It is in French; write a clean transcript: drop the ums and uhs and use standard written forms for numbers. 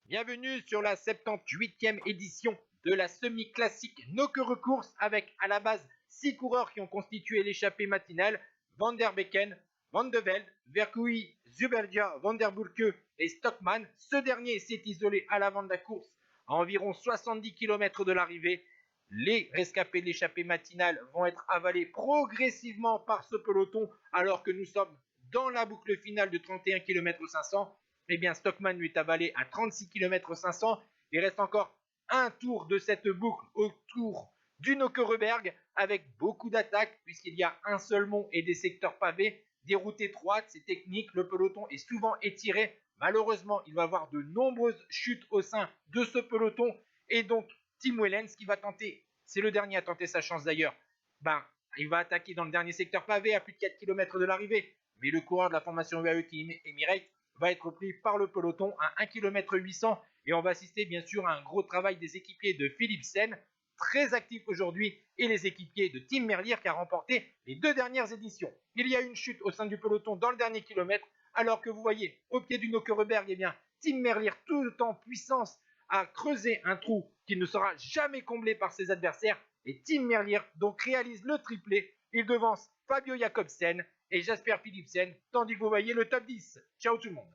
Bienvenue sur la 78e édition de la semi-classique Nokere Course avec à la base 6 coureurs qui ont constitué l'échappée matinale: Van der Becken, Van de Velde, Vercouy, Zuberdia, Van der Burke et Stockmann. Ce dernier s'est isolé à l'avant de la course à environ 70 km de l'arrivée. Les rescapés de l'échappée matinale vont être avalés progressivement par ce peloton alors que nous sommes dans la boucle finale de 31 km 500. Eh bien, Stockmann lui est avalé à 36 km 500. Il reste encore un tour de cette boucle autour du Nokereberg avec beaucoup d'attaques puisqu'il y a un seul mont et des secteurs pavés, des routes étroites, c'est technique, le peloton est souvent étiré. Malheureusement, il va y avoir de nombreuses chutes au sein de ce peloton et donc Tim Wellens qui va tenter, c'est le dernier à tenter sa chance d'ailleurs, il va attaquer dans le dernier secteur pavé à plus de 4 km de l'arrivée, mais le coureur de la formation UAE Team Emirates va être pris par le peloton à 1 km 800 et on va assister bien sûr à un gros travail des équipiers de Philipsen, très actifs aujourd'hui, et les équipiers de Tim Merlier qui a remporté les 2 dernières éditions. Il y a une chute au sein du peloton dans le dernier kilomètre, alors que vous voyez au pied du Nokereberg, eh bien, Tim Merlier tout en puissance a creusé un trou qui ne sera jamais comblé par ses adversaires, et Tim Merlier donc réalise le triplé. Il devance Fabio Jakobsen et Jasper Philipsen, tandis que vous voyez le top 10. Ciao tout le monde.